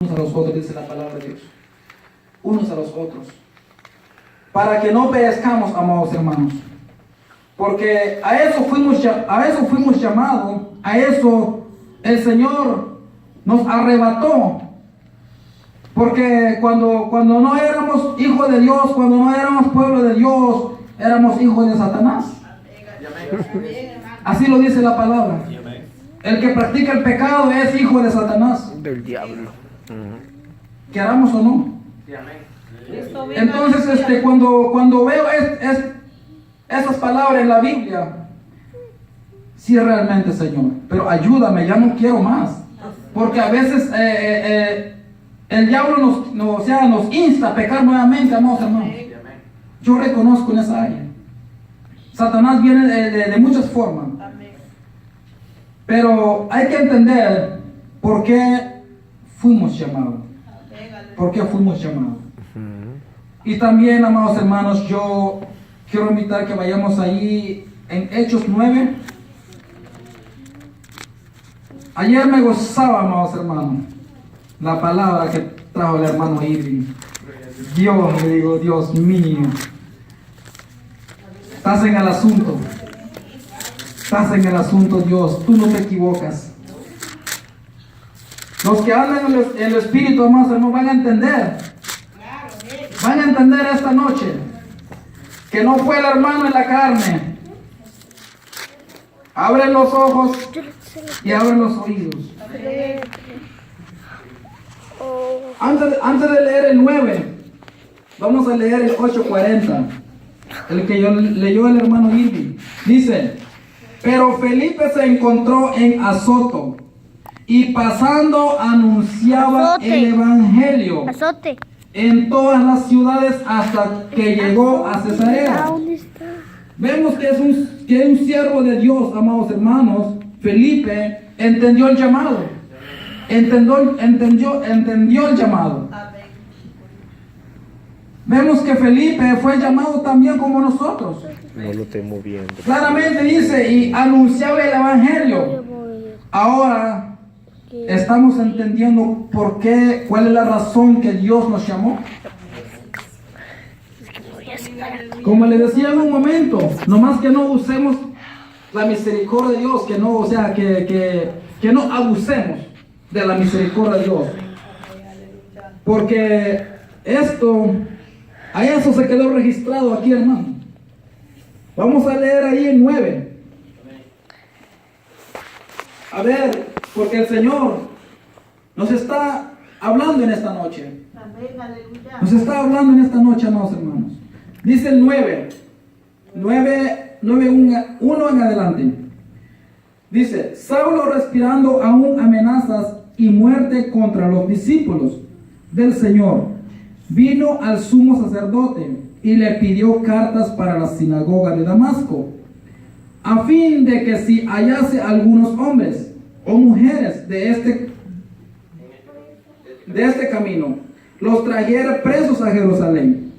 unos a los otros, dice la palabra de Dios. Unos a los otros. Para que no perezcamos, amados hermanos. Porque a eso fuimos llamados, a eso el Señor nos arrebató. Porque cuando no éramos hijos de Dios, cuando no éramos pueblo de Dios, éramos hijos de Satanás. Así lo dice la palabra. El que practica el pecado es hijo de Satanás. Del diablo. Queramos o no. Entonces, cuando veo esas palabras en la Biblia, sí realmente, Señor, pero ayúdame, ya no quiero más. Porque a veces el diablo nos insta a pecar nuevamente, amados hermanos. Yo reconozco en esa área. Satanás viene de muchas formas. Pero hay que entender por qué fuimos llamados. ¿Por qué fuimos llamados? Y también, amados hermanos, yo quiero invitar que vayamos ahí en Hechos 9. Ayer me gozaba, amados hermanos, la palabra que trajo el hermano Irving. Dios, me digo, Dios mío. Estás en el asunto. Estás en el asunto, Dios. Tú no te equivocas. Los que andan en el Espíritu, amados hermanos, van a entender. Van a entender esta noche que no fue el hermano en la carne. Abren los ojos y abren los oídos. Antes de leer el 9, vamos a leer el 8:40, el que leyó el hermano Irving. Dice: pero Felipe se encontró en Azoto y pasando anunciaba el evangelio en todas las ciudades hasta que llegó a Cesarea. Vemos que es un siervo de Dios, amados hermanos. Felipe entendió el llamado. Entendió el llamado. Vemos que Felipe fue llamado también como nosotros. No lo estoy moviendo. Claramente dice, y anunciaba el evangelio. Ahora estamos entendiendo por qué, cuál es la razón que Dios nos llamó. Como le decía en un momento, nomás que no usemos la misericordia de Dios, que no, o sea, que no abusemos de la misericordia de Dios. Porque a eso se quedó registrado aquí, hermano. Vamos a leer ahí en 9. A ver, porque el Señor nos está hablando en esta noche. Nos está hablando en esta noche, amados hermanos. Dice el 1 en adelante. Dice: Saulo, respirando aún amenazas y muerte contra los discípulos del Señor, vino al sumo sacerdote y le pidió cartas para la sinagoga de Damasco, a fin de que si hallase algunos hombres o mujeres de este camino, los trajera presos a Jerusalén.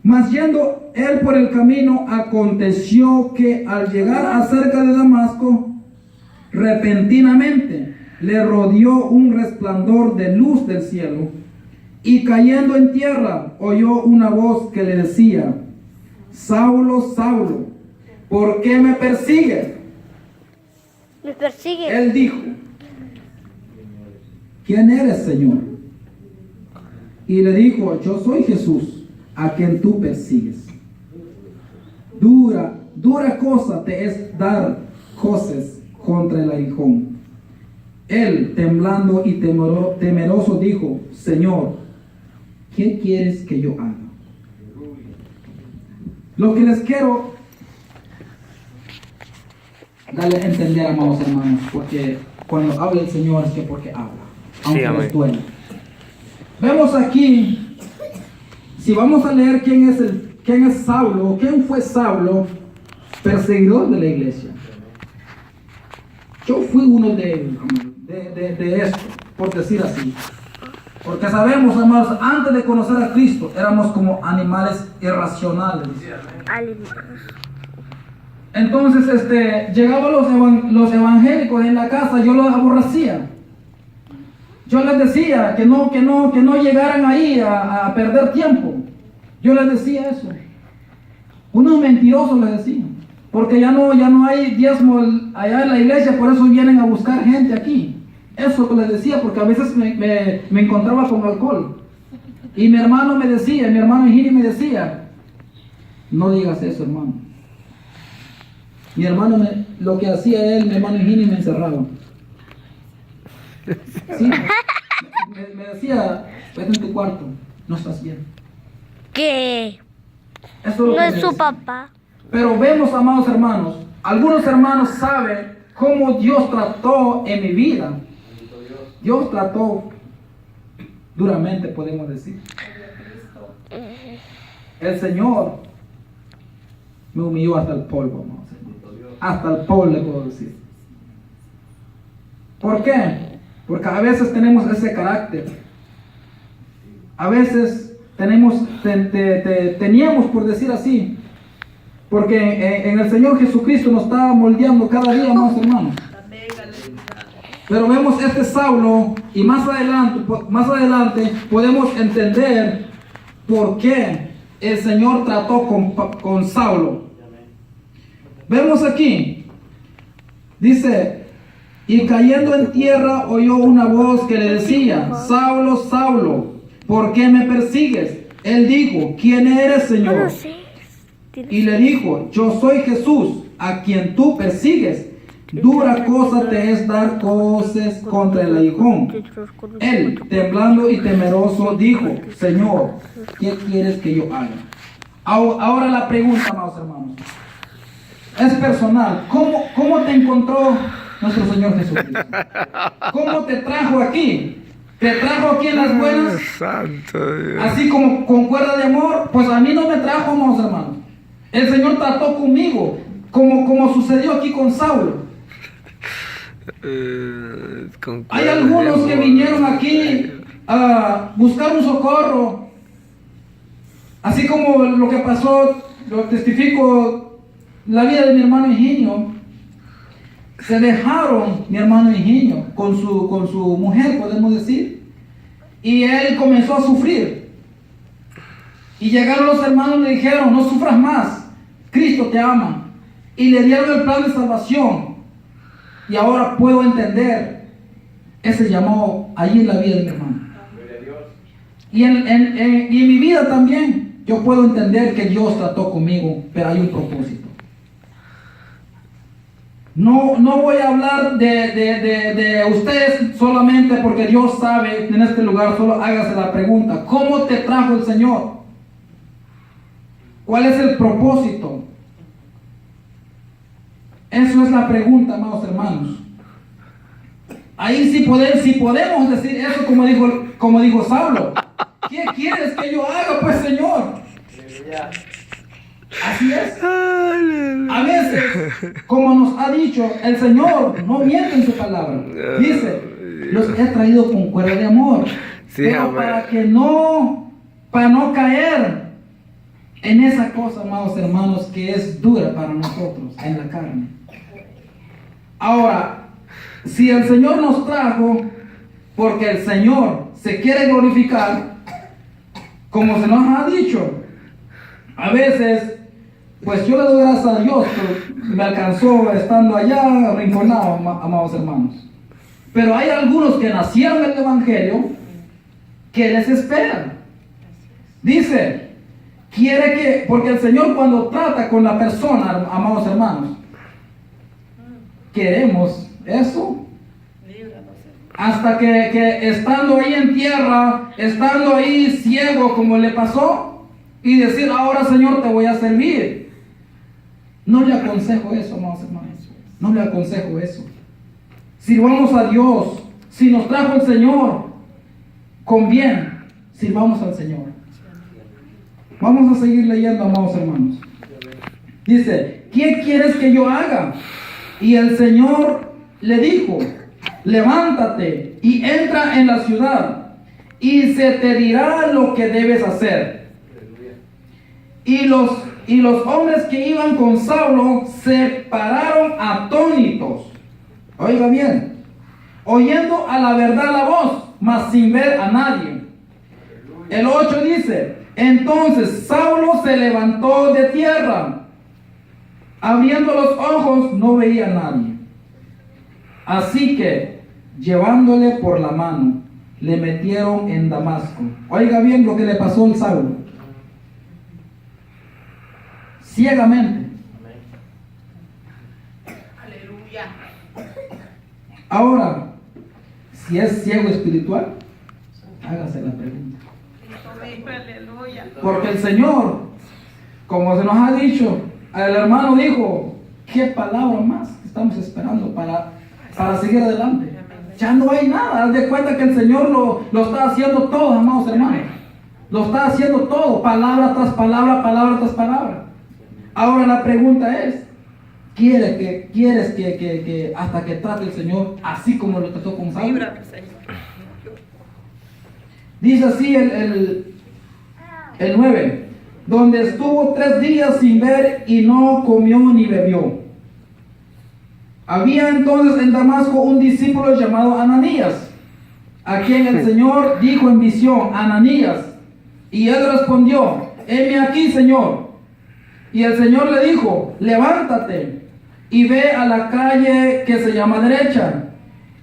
Mas yendo él por el camino, aconteció que al llegar acerca de Damasco, repentinamente le rodeó un resplandor de luz del cielo, y cayendo en tierra oyó una voz que le decía: Saulo, Saulo, ¿por qué me persigues? Me persigue. Él dijo: ¿quién eres, Señor? Y le dijo: yo soy Jesús, a quien tú persigues. Dura cosa te es dar coces contra el aguijón. Él, temblando y temeroso, dijo: Señor, ¿qué quieres que yo haga? Lo que les quiero darle a entender, amados hermanos, porque cuando habla el Señor es que porque habla, aunque Sí, nos duele. Vemos aquí, si vamos a leer quién es Saulo, quién fue Saulo, perseguidor de la iglesia. Yo fui uno de esto, por decir así. Porque sabemos, hermanos, antes de conocer a Cristo, éramos como animales irracionales. Entonces, llegaban los evangélicos en la casa, yo los aborrecía. Yo les decía que no llegaran ahí a perder tiempo. Yo les decía eso. Unos mentirosos les decía. Porque ya no hay diezmo allá en la iglesia, por eso vienen a buscar gente aquí. Eso les decía, porque a veces me encontraba con alcohol. Y mi hermano me decía, mi hermano Hiri me decía, no digas eso, hermano. Mi hermano, lo que hacía él, mi hermano Hiri me encerraba. Sí, me decía, vete en tu cuarto, no estás bien. ¿Qué? Eso es lo No que es me su decía. papá. Pero vemos, amados hermanos, algunos hermanos saben cómo Dios trató en mi vida. Dios trató duramente, podemos decir. El Señor me humilló hasta el polvo, amados hermanos. Hasta el polvo le puedo decir. ¿Por qué? Porque a veces tenemos ese carácter. A veces teníamos, por decir así, porque en el Señor Jesucristo nos está moldeando cada día más, hermanos. Pero vemos este Saulo y más adelante podemos entender por qué el Señor trató con Saulo. Vemos aquí, dice, y cayendo en tierra oyó una voz que le decía, Saulo, Saulo, ¿por qué me persigues? Él dijo, ¿quién eres, Señor? Y le dijo, yo soy Jesús, a quien tú persigues. Dura cosa te es dar coces contra el aguijón. Él, temblando y temeroso, dijo, Señor, ¿qué quieres que yo haga? Ahora la pregunta, amados hermanos, es personal. ¿Cómo te encontró nuestro Señor Jesucristo? ¿Cómo te trajo aquí? ¿Te trajo aquí en las buenas? Santo Dios. Así como con cuerda de amor. Pues a mí no me trajo, amados hermanos. El Señor trató conmigo, como sucedió aquí con Saulo. Hay algunos que vinieron aquí a buscar un socorro. Así como lo que pasó, lo testifico, la vida de mi hermano Higinio. Se dejaron, mi hermano Higinio, con su mujer, podemos decir. Y él comenzó a sufrir. Y llegaron los hermanos y le dijeron, no sufras más, Cristo te ama. Y le dieron el plan de salvación. Y ahora puedo entender ese llamado allí en la vida de mi hermano. Y en mi vida también, yo puedo entender que Dios trató conmigo, pero hay un propósito. No voy a hablar de ustedes solamente porque Dios sabe en este lugar, solo hágase la pregunta, ¿cómo te trajo el Señor? ¿Cuál es el propósito? Eso es la pregunta, amados hermanos. Ahí sí podemos decir eso como dijo Saulo. ¿Qué quieres que yo haga, pues, Señor? Así es. A veces, como nos ha dicho, el Señor no miente en su palabra. Dice, los he traído con cuerda de amor. Sí, pero para no caer en esa cosa, amados hermanos, que es dura para nosotros, en la carne. Ahora, si el Señor nos trajo, porque el Señor se quiere glorificar, como se nos ha dicho, a veces, pues yo le doy gracias a Dios que me alcanzó estando allá arrinconado, amados hermanos. Pero hay algunos que nacieron en el Evangelio que les esperan. Dice, porque el Señor cuando trata con la persona, amados hermanos, queremos eso. Hasta que estando ahí en tierra, estando ahí ciego como le pasó, y decir, ahora Señor te voy a servir. No le aconsejo eso, amados hermanos. No le aconsejo eso. Sirvamos a Dios. Si nos trajo el Señor, con bien, sirvamos al Señor. Vamos a seguir leyendo, amados hermanos. Dice, ¿qué quieres que yo haga? Y el Señor le dijo, levántate y entra en la ciudad, y se te dirá lo que debes hacer. Y los hombres que iban con Saulo se pararon atónitos. Oiga bien, oyendo a la verdad la voz. mas sin ver a nadie. El 8 dice, entonces Saulo se levantó de tierra. Abriendo los ojos no veía a nadie. Así que, llevándole por la mano, le metieron en Damasco. Oiga bien lo que le pasó al Saulo. Ciegamente. Aleluya. Ahora, si es ciego espiritual, hágase la pregunta. Aleluya. Porque el Señor, como se nos ha dicho, el hermano dijo, ¿qué palabra más estamos esperando para seguir adelante? Ya no hay nada. Haz de cuenta que el Señor lo está haciendo todo, amados hermanos. Lo está haciendo todo, palabra tras palabra, palabra tras palabra. Ahora la pregunta es, ¿quieres que hasta que trate el Señor así como lo trató con Saulo? Líbrame, Señor. Dice así el 9, donde estuvo 3 días sin ver y no comió ni bebió. Había entonces en Damasco un discípulo llamado Ananías, a quien el Señor dijo en visión, Ananías, y él respondió, heme aquí, Señor. Y el Señor le dijo, levántate y ve a la calle que se llama Derecha,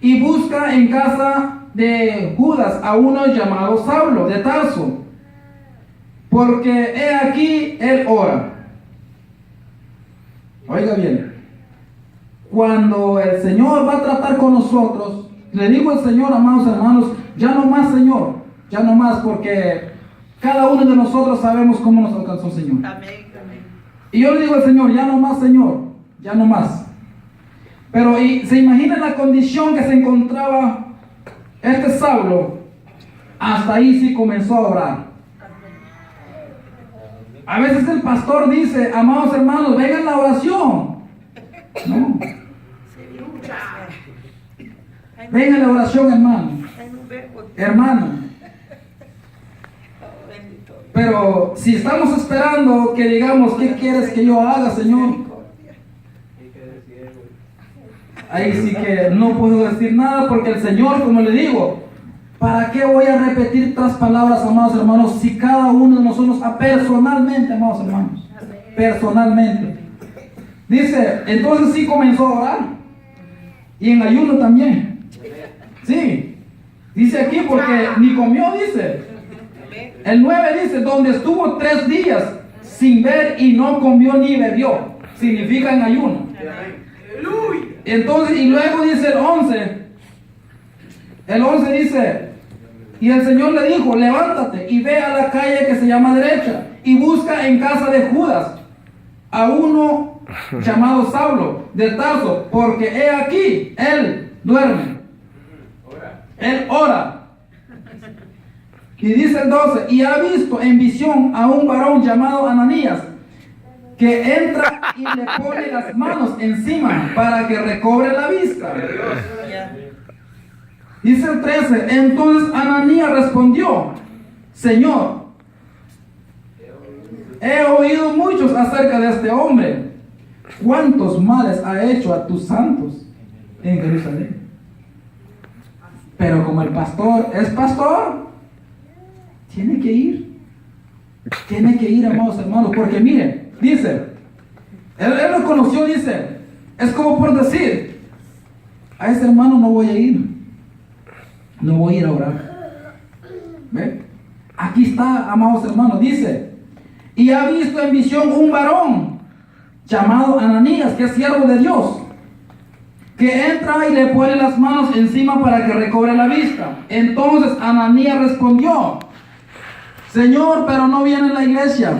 y busca en casa de Judas a uno llamado Saulo de Tarso, porque he aquí él ora. Oiga bien, cuando el Señor va a tratar con nosotros, le digo al Señor, amados hermanos, ya no más, Señor, ya no más, porque cada uno de nosotros sabemos cómo nos alcanzó el Señor. Amén. Y yo le digo al Señor, ya no más, Señor, ya no más. Pero se imagina la condición que se encontraba este Saulo. Hasta ahí sí comenzó a orar. A veces el pastor dice, amados hermanos, vengan a la oración. No. Vengan a la oración, hermano. Hermano. Pero si estamos esperando que digamos, ¿qué quieres que yo haga, Señor? Ahí sí que no puedo decir nada, porque el Señor, como le digo, ¿para qué voy a repetir otras palabras, amados hermanos, si cada uno de nosotros, personalmente, amados hermanos, personalmente? Dice, entonces sí comenzó a orar, y en ayuno también. Sí, dice aquí, porque ni comió, dice. El 9 dice, donde estuvo 3 días sin ver y no comió ni bebió. Significa en ayuno. Entonces, y luego dice el 11. El 11 dice, y el Señor le dijo, levántate y ve a la calle que se llama Derecha y busca en casa de Judas a uno llamado Saulo de Tarso, porque he aquí, él duerme. Él ora. Y dice el 12, y ha visto en visión a un varón llamado Ananías, que entra y le pone las manos encima para que recobre la vista. Dice el 13, entonces Ananías respondió, Señor, he oído muchos acerca de este hombre, cuántos males ha hecho a tus santos en Jerusalén. Pero como el pastor es pastor, tiene que ir, amados hermanos, porque miren, dice, él lo conoció, dice, es como por decir, a ese hermano no voy a ir a orar. ¿Ve? Aquí está, amados hermanos, dice, y ha visto en visión un varón llamado Ananías, que es siervo de Dios, que entra y le pone las manos encima para que recobre la vista. Entonces Ananías respondió, Señor, pero no viene a la iglesia.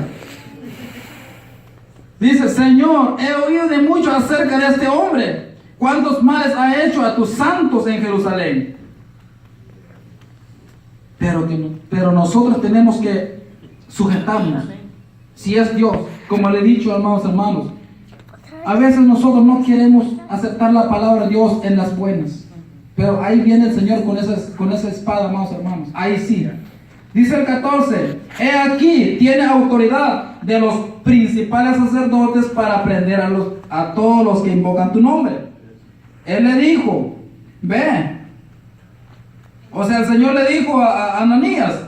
Dice, Señor, he oído de mucho acerca de este hombre, cuántos males ha hecho a tus santos en Jerusalén. Pero nosotros tenemos que sujetarnos, si es Dios, como le he dicho, amados hermanos. A veces nosotros no queremos aceptar la palabra de Dios en las buenas, pero ahí viene el Señor con esa espada, amados hermanos. Ahí sí. Dice el 14, he aquí, tiene autoridad de los principales sacerdotes para prender a todos los que invocan tu nombre. Él le dijo, ve, O sea, el Señor le dijo a Ananías,